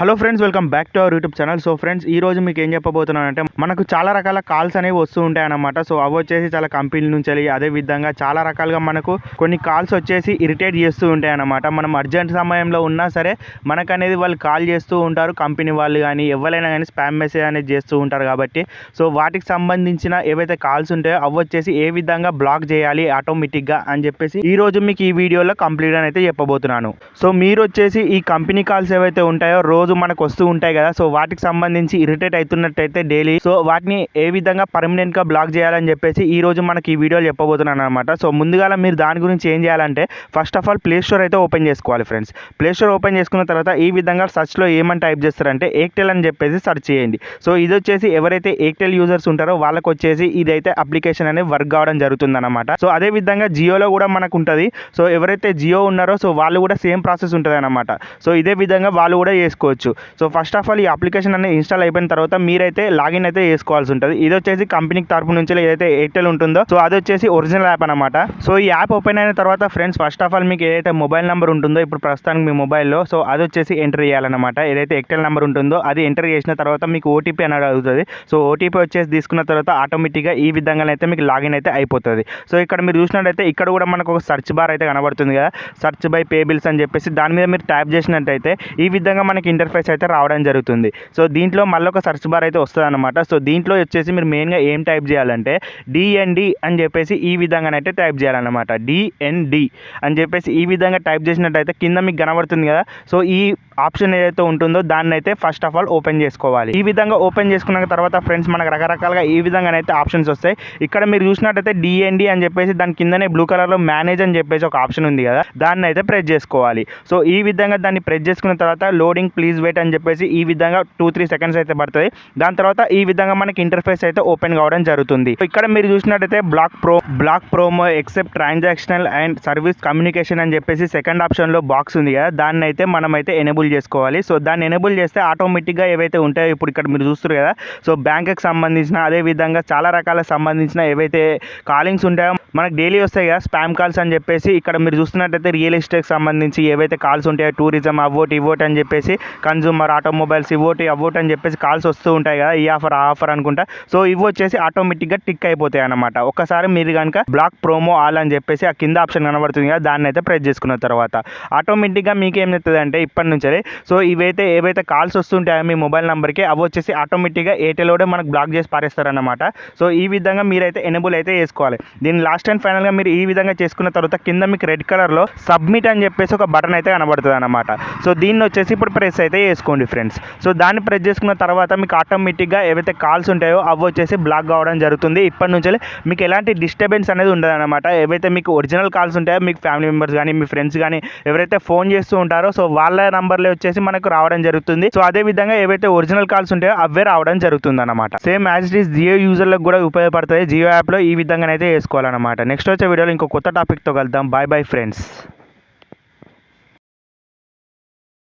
Hello friends, welcome back to our YouTube channel. So friends, ఈ రోజు మీకు ఏం చెప్పబోతున్నానంటే మనకు చాలా రకాల కాల్స్ అనేవి వస్తూ ఉంటాయి అన్నమాట. సో అవి వచ్చేసి చాలా కంపెనీల నుంచి అదే విధంగా చాలా రకాలుగా మనకు కొన్ని కాల్స్ వచ్చేసి ఇరిటేట్ చేస్తూ ఉంటాయి అన్నమాట. మనం అర్జెంట్ సమయంలో ఉన్నా సరే మనకు అనేది వాళ్ళు కాల్ చేస్తూ ఉంటారు, కంపెనీ వాళ్ళు కానీ ఎవరైనా కానీ స్పామ్ మెసేజ్ అనేది చేస్తూ ఉంటారు. కాబట్టి సో వాటికి సంబంధించిన ఏవైతే కాల్స్ ఉంటాయో అవి వచ్చేసి ఏ విధంగా బ్లాక్ చేయాలి ఆటోమేటిక్గా అని చెప్పేసి ఈ రోజు మీకు ఈ వీడియోలో కంప్లీట్ అయితే చెప్పబోతున్నాను. సో మీరు వచ్చేసి ఈ కంపెనీ కాల్స్ ఏవైతే ఉంటాయో రోజు మనకు వస్తూ ఉంటాయి కదా, సో వాటికి సంబంధించి ఇరిటేట్ అవుతున్నట్టయితే డైలీ సో వాటిని ఏ విధంగా పర్మనెంట్ గా బ్లాక్ చేయాలని చెప్పేసి ఈ రోజు మనకి ఈ వీడియోలో చెప్పబోతున్నాను అనమాట. సో ముందుగా మీరు దాని గురించి ఏం చేయాలంటే first of all play store అయితే ఓపెన్ చేసుకోవాలి ఫ్రెండ్స్. ప్లే స్టోర్ ఓపెన్ చేసుకున్న తర్వాత ఈ విధంగా సెర్చ్ లో ఏమని టైప్ చేస్తారంటే ఎయిర్టెల్ అని చెప్పేసి సెర్చ్ చేయండి. సో ఇది వచ్చేసి ఎవరైతే ఎయిర్టెల్ యూజర్స్ ఉంటారో వాళ్ళకి వచ్చేసి ఇదైతే అప్లికేషన్ అనేది వర్క్ కావడం జరుగుతుంది అనమాట. సో అదే విధంగా జియోలో కూడా మనకు ఉంటుంది. సో ఎవరైతే జియో ఉన్నారో సో వాళ్ళు కూడా సేమ్ ప్రాసెస్ ఉంటుంది అనమాట. సో ఇదే విధంగా వాళ్ళు కూడా చేసుకోవచ్చు. సో ఫస్ట్ ఆఫ్ ఆల్ ఈ అప్లికేషన్ అనేది ఇన్స్టాల్ అయిపోయిన తర్వాత మీరైతే లాగిన్ అయితే చేసుకోవాల్సి ఉంటుంది. ఇది వచ్చేసి కంపెనీ తరపు నుంచి ఏదైతే ఎయిర్టెల్ ఉంటుందో సో అది వచ్చేసి ఒరిజినల్ యాప్ అనమాట. సో ఈ యాప్ ఓపెన్ అయిన తర్వాత ఫ్రెండ్స్ ఫస్ట్ ఆఫ్ ఆల్ మీకు ఏదైతే మొబైల్ నెంబర్ ఉంటుందో ఇప్పుడు ప్రస్తుతానికి మీ మొబైల్లో సో అది వచ్చేసి ఎంటర్ చేయాలన్నమాట. ఏదైతే ఎయిర్టెల్ నెంబర్ ఉంటుందో అది ఎంటర్ చేసిన తర్వాత మీకు ఓటీపీ అనేది అవుతుంది. సో ఓటీపీ వచ్చేసి తీసుకున్న తర్వాత ఆటోమేటిక్గా ఈ విధంగా అయితే మీకు లాగిన్ అయితే అయిపోతుంది. సో ఇక్కడ మీరు చూసినట్టయితే ఇక్కడ కూడా మనకు ఒక సర్చ్ బార్ అయితే కనబడుతుంది కదా, సర్చ్ బై పే బిల్స్ అని చెప్పేసి దాని మీద మీరు ట్యాప్ చేసినట్టయితే ఈ విధంగా మనకి ఇంటర్ఫేస్ అయితే రావడం జరుగుతుంది. సో దీంట్లో మళ్ళీ ఒక సర్చ్ బార్ అయితే వస్తుంది అనమాట. సో దీంట్లో వచ్చేసి మీరు మెయిన్గా ఏం టైప్ చేయాలంటే డిఎన్డి అని చెప్పేసి ఈ విధంగానైతే టైప్ చేయాలన్నమాట. డిఎన్డి అని చెప్పేసి ఈ విధంగా టైప్ చేసినట్టయితే కింద మీకు కనబడుతుంది కదా, సో ఈ ఆప్షన్ ఏదైతే ఉంటుందో దాన్ని అయితే ఫస్ట్ ఆఫ్ ఆల్ ఓపెన్ చేసుకోవాలి. ఈ విధంగా ఓపెన్ చేసుకున్న తర్వాత ఫ్రెండ్స్ మనకు రకరకాలుగా ఈ విధంగానైతే ఆప్షన్స్ వస్తాయి. ఇక్కడ మీరు చూసినట్టయితే డిఎన్డి అని చెప్పేసి దాని కిందనే బ్లూ కలర్లో మేనేజ్ అని చెప్పేసి ఒక ఆప్షన్ ఉంది కదా, దాన్ని అయితే ప్రెస్ చేసుకోవాలి. సో ఈ విధంగా దాన్ని ప్రెస్ చేసుకున్న తర్వాత లోడింగ్ ప్లీజ్ వెయిట్ అని చెప్పేసి ఈ విధంగా 2-3 సెకండ్స్ అయితే పడుతుంది. దాని తర్వాత ఈ విధంగా మనకి ఇంటర్ఫేస్ అయితే ఓపెన్ కావడం జరుగుతుంది. ఇక్కడ మీరు చూసినట్టయితే block promo except transactional and service communication అని చెప్పేసి సెకండ్ ఆప్షన్లో బాక్స్ ఉంది కదా, దాన్ని అయితే మనం అయితే ఎనేబుల్ చేసుకోవాలి. సో దాన్ని ఎనేబుల్ చేస్తే ఆటోమేటిక్గా ఏవైతే ఉంటాయో ఇప్పుడు ఇక్కడ మీరు చూస్తారు కదా, సో బ్యాంక్కి సంబంధించిన అదే విధంగా చాలా రకాల సంబంధించిన ఏవైతే కాలింగ్స్ ఉంటాయో మనకు డైలీ వస్తాయి కదా స్పామ్ కాల్స్ అని చెప్పేసి, ఇక్కడ మీరు చూస్తున్నట్టయితే రియల్ ఎస్టేట్కి సంబంధించి ఏవైతే కాల్స్ ఉంటాయో టూరిజం అవ్వోటి ఇవ్వోటి అని చెప్పేసి కన్జ్యూమర్ ఆటోమొబైల్స్ ఇవ్వోటి అని చెప్పేసి కాల్స్ వస్తూ ఉంటాయి కదా, ఈ ఆఫర్ ఆ ఆఫర్ అనుకుంటా. సో ఇవి వచ్చేసి ఆటోమేటిక్గా టిక్ అయిపోతాయి అనమాట. ఒకసారి మీరు కనుక బ్లాక్ ప్రోమో ఆల్ అని చెప్పేసి ఆ కింద ఆప్షన్ కనబడుతుంది కదా, దాన్ని అయితే ప్రెస్ చేసుకున్న తర్వాత ఆటోమేటిక్గా మీకు ఏం చెప్తుంది అంటే ఇప్పటి నుంచి సో ఏవైతే కాల్స్ వస్తుంటాయో మీ మొబైల్ నెంబర్కి అవి వచ్చేసి ఆటోమేటిక్గా ఎయిర్టెల్లోనే మనకు బ్లాక్ చేసి పారేస్తారనమాట. సో ఈ విధంగా మీరైతే ఎనేబుల్ అయితే చేసుకోవాలి. దీని లాస్ట్ అండ్ ఫైనల్గా మీరు ఈ విధంగా చేసుకున్న తర్వాత కింద మీకు రెడ్ కలర్లో సబ్మిట్ అని చెప్పేసి ఒక బటన్ అయితే కనబడుతుంది అనమాట. సో దీన్ని వచ్చేసి ఇప్పుడు ప్రెస్ అయితే చేసుకోండి ఫ్రెండ్స్. సో దాన్ని ప్రెస్ చేసుకున్న తర్వాత మీకు ఆటోమేటిక్గా ఏవైతే కాల్స్ ఉంటాయో అవి వచ్చేసి బ్లాక్ కావడం జరుగుతుంది. ఇప్పటి నుంచి మీకు ఎలాంటి డిస్టర్బెన్స్ అనేది ఉండదు అనమాట. ఏవైతే మీకు ఒరిజినల్ కాల్స్ ఉంటాయో మీకు ఫ్యామిలీ మెంబర్స్ కానీ మీ ఫ్రెండ్స్ కానీ ఎవరైతే ఫోన్ చేస్తూ ఉంటారో సో వాళ్ళ నంబర్లే వచ్చేసి మనకు రావడం జరుగుతుంది. సో అదే విధంగా ఏవైతే ఒరిజినల్ కాల్స్ ఉంటాయో అవే రావడం జరుగుతుంది అనమాట. Same as it is Jio యూజర్లకు కూడా ఉపయోగపడుతుంది. జియో యాప్లో ఈ విధంగా అయితే వేసుకోవాలన్నమాట. నెక్స్ట్ వచ్చే వీడియోలో ఇంకో కొత్త టాపిక్తో కలుద్దాం. Bye bye friends.